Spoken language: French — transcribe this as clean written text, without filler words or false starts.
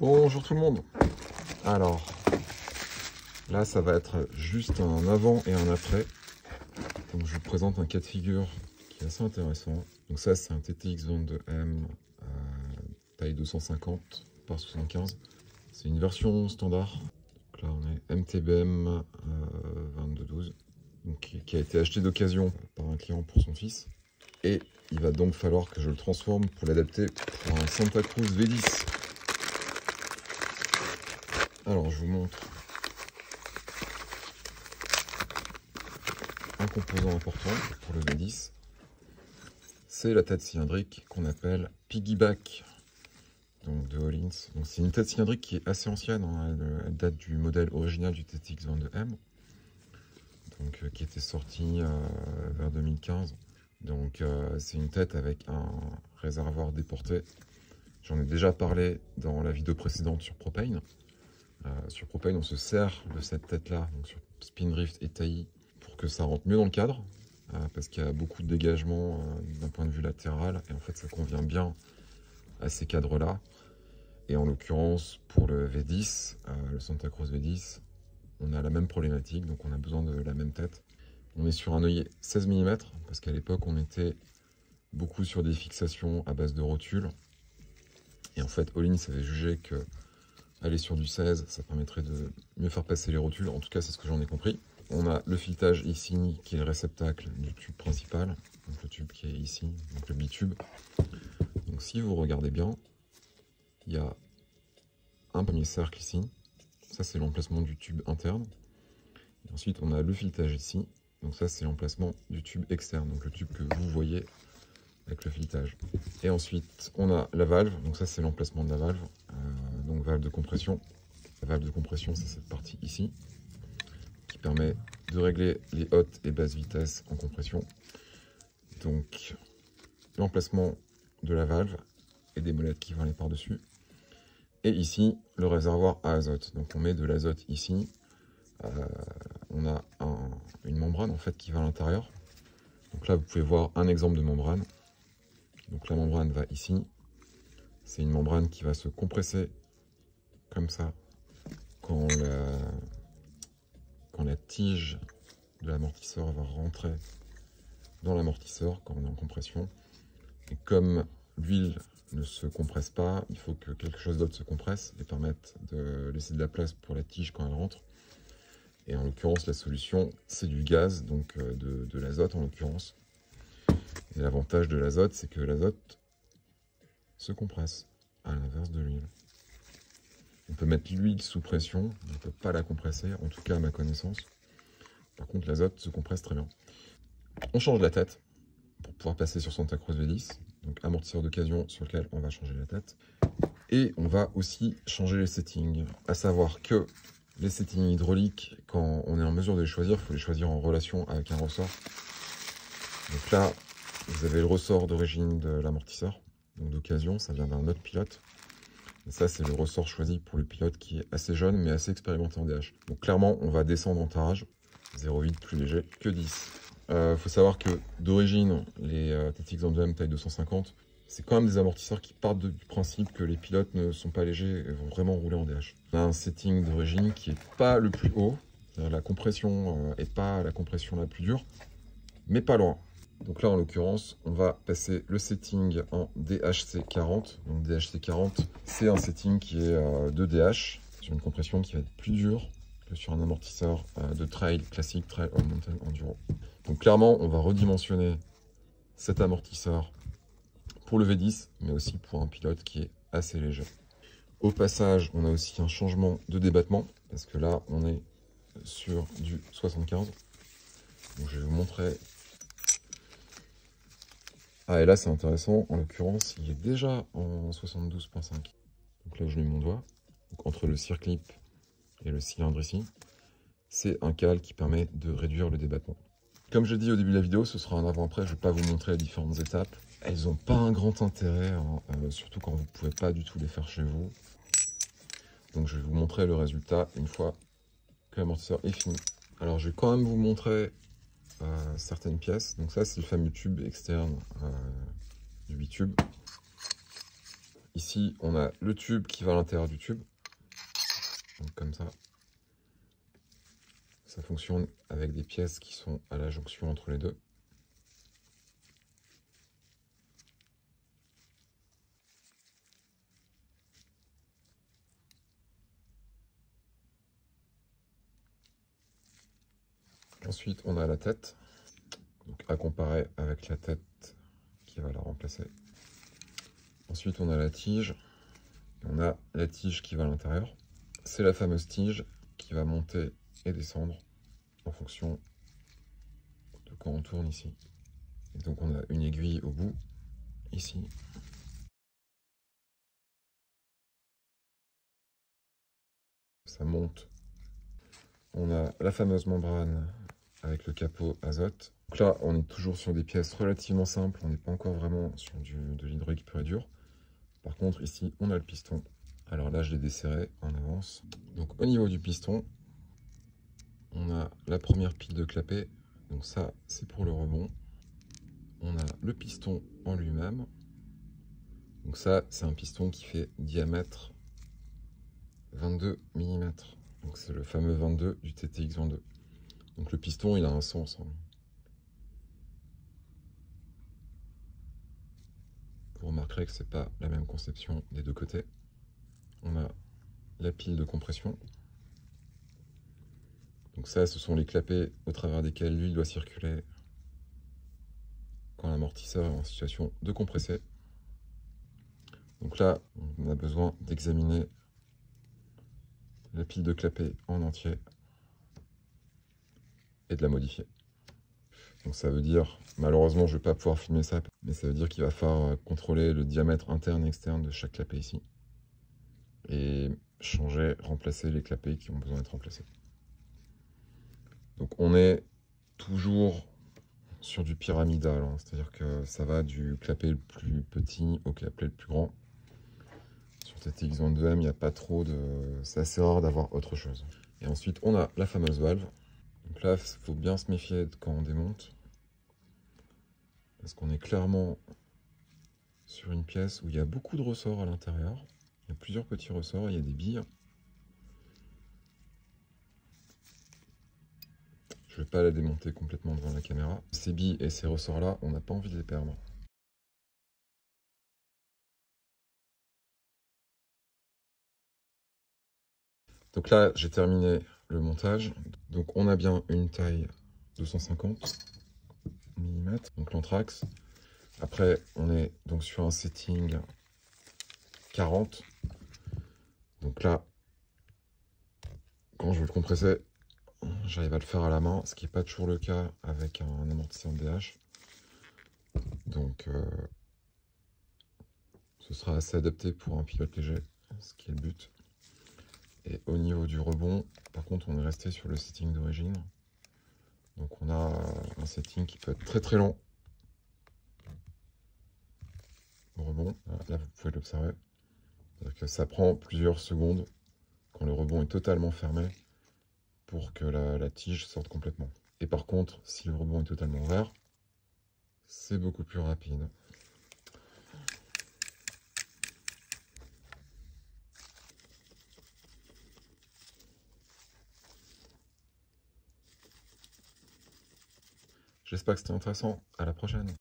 Bonjour tout le monde. Alors, là ça va être juste un avant et un après. Donc je vous présente un cas de figure qui est assez intéressant. Donc ça c'est un TTX 22M taille 250 par 75. C'est une version standard. Donc là on est MTBM 2212. Donc, qui a été acheté d'occasion par un client pour son fils. Et il va donc falloir que je le transforme pour l'adapter pour un Santa Cruz V10. Alors je vous montre un composant important pour le V10, c'est la tête cylindrique qu'on appelle piggyback, donc de Hollins. Donc c'est une tête cylindrique qui est assez ancienne, hein, elle date du modèle original du TTX 22M, donc qui était sorti vers 2015. Donc c'est une tête avec un réservoir déporté. J'en ai déjà parlé dans la vidéo précédente sur Propane. Sur Propane, on se sert de cette tête-là, donc sur Spindrift et Taillis, pour que ça rentre mieux dans le cadre, parce qu'il y a beaucoup de dégagement d'un point de vue latéral, et en fait ça convient bien à ces cadres-là. Et en l'occurrence, pour le V10, le Santa Cruz V10, on a la même problématique, donc on a besoin de la même tête. On est sur un œillet 16 mm, parce qu'à l'époque on était beaucoup sur des fixations à base de rotules. Et en fait, Hollins avait jugé que aller sur du 16, ça permettrait de mieux faire passer les rotules. En tout cas, c'est ce que j'en ai compris. On a le filetage ici, qui est le réceptacle du tube principal. Donc le tube qui est ici, donc le bitube. Donc si vous regardez bien, il y a un premier cercle ici. Ça, c'est l'emplacement du tube interne. Et ensuite, on a le filetage ici. Donc ça, c'est l'emplacement du tube externe. Donc le tube que vous voyez avec le filetage. Et ensuite, on a la valve. Donc ça, c'est l'emplacement de la valve. Donc valve de compression. La valve de compression, c'est cette partie ici, qui permet de régler les hautes et basses vitesses en compression. Donc l'emplacement de la valve et des molettes qui vont aller par-dessus. Et ici, le réservoir à azote. Donc on met de l'azote ici. On a une membrane en fait qui va à l'intérieur. Donc là, vous pouvez voir un exemple de membrane. Donc la membrane va ici. C'est une membrane qui va se compresser comme ça quand la tige de l'amortisseur va rentrer dans l'amortisseur quand on est en compression. Et comme l'huile ne se compresse pas, il faut que quelque chose d'autre se compresse et permette de laisser de la place pour la tige quand elle rentre. Et en l'occurrence, la solution, c'est du gaz, donc de l'azote en l'occurrence. Et l'avantage de l'azote, c'est que l'azote se compresse, à l'inverse de l'huile. On peut mettre l'huile sous pression, on ne peut pas la compresser, en tout cas à ma connaissance. Par contre, l'azote se compresse très bien. On change la tête pour pouvoir passer sur Santa Cruz V10, donc amortisseur d'occasion sur lequel on va changer la tête. Et on va aussi changer les settings, à savoir que les settings hydrauliques, quand on est en mesure de les choisir, il faut les choisir en relation avec un ressort. Donc là, vous avez le ressort d'origine de l'amortisseur, donc d'occasion, ça vient d'un autre pilote. Et ça, c'est le ressort choisi pour le pilote qui est assez jeune, mais assez expérimenté en DH. Donc clairement, on va descendre en tarage. 0,8 plus léger que 10. Faut savoir que d'origine, les TTX 22M taille 250, c'est quand même des amortisseurs qui partent du principe que les pilotes ne sont pas légers et vont vraiment rouler en DH. On a un setting d'origine qui n'est pas le plus haut. La compression n'est pas la compression la plus dure, mais pas loin. Donc là, en l'occurrence, on va passer le setting en DHC40. Donc DHC40, c'est un setting qui est de DH, sur une compression qui va être plus dure que sur un amortisseur de trail classique, Trail All Mountain Enduro. Donc clairement, on va redimensionner cet amortisseur pour le V10, mais aussi pour un pilote qui est assez léger. Au passage, on a aussi un changement de débattement, parce que là, on est sur du 75. Donc je vais vous montrer. Ah, et là, c'est intéressant. En l'occurrence, il est déjà en 72.5. Donc là, je mets mon doigt. Donc, entre le circlip et le cylindre ici, c'est un cal qui permet de réduire le débattement. Comme je dis au début de la vidéo, ce sera un avant-après. Je ne vais pas vous montrer les différentes étapes. Elles n'ont pas un grand intérêt, hein, surtout quand vous ne pouvez pas du tout les faire chez vous. Donc je vais vous montrer le résultat une fois que l'amortisseur est fini. Alors je vais quand même vous montrer certaines pièces. Donc ça, c'est le fameux tube externe du bitube. ici, on a le tube qui va à l'intérieur du tube. Donc comme ça. Ça fonctionne avec des pièces qui sont à la jonction entre les deux. Ensuite, on a la tête, donc à comparer avec la tête qui va la remplacer. Ensuite, on a la tige. On a la tige qui va à l'intérieur. C'est la fameuse tige qui va monter et descendre en fonction de quand on tourne ici. Et donc, on a une aiguille au bout, ici. Ça monte. On a la fameuse membrane avec le capot azote. Donc là, on est toujours sur des pièces relativement simples. On n'est pas encore vraiment sur de l'hydraulique pur et dur. Par contre, ici, on a le piston. Alors là, je l'ai desserré en avance. Donc au niveau du piston, on a la première pile de clapet. Donc ça, c'est pour le rebond. On a le piston en lui-même. Donc ça, c'est un piston qui fait diamètre 22 mm. Donc c'est le fameux 22 du TTX 22. Donc le piston, il a un sens. Vous remarquerez que c'est pas la même conception des deux côtés. On a la pile de compression. Donc ça, ce sont les clapets au travers desquels l'huile doit circuler quand l'amortisseur est en situation de compresser. Donc là, on a besoin d'examiner la pile de clapets en entier et de la modifier. Donc ça veut dire, malheureusement je ne vais pas pouvoir filmer ça, mais ça veut dire qu'il va falloir contrôler le diamètre interne et externe de chaque clapet ici. Et changer, remplacer les clapets qui ont besoin d'être remplacés. Donc on est toujours sur du pyramidal, hein. C'est-à-dire que ça va du clapet le plus petit au clapet le plus grand. Sur TTX 22M, il n'y a pas trop de... C'est assez rare d'avoir autre chose. Et ensuite, on a la fameuse valve. Donc là, il faut bien se méfier quand on démonte. Parce qu'on est clairement sur une pièce où il y a beaucoup de ressorts à l'intérieur. Il y a plusieurs petits ressorts, il y a des billes. Je ne vais pas la démonter complètement devant la caméra. Ces billes et ces ressorts-là, on n'a pas envie de les perdre. Donc là, j'ai terminé le montage. Donc on a bien une taille 250 mm, donc l'anthrax. Après, on est donc sur un setting 40. Donc là, quand je veux le compresser, j'arrive à le faire à la main, ce qui n'est pas toujours le cas avec un amortisseur DH. Donc, ce sera assez adapté pour un pilote léger, ce qui est le but. Et au niveau du rebond, par contre, on est resté sur le setting d'origine. Donc, on a un setting qui peut être très très long. Au rebond, là, vous pouvez l'observer. C'est-à-dire que ça prend plusieurs secondes quand le rebond est totalement fermé pour que la tige sorte complètement. Et par contre, si le rebond est totalement ouvert, c'est beaucoup plus rapide. J'espère que c'était intéressant. À la prochaine.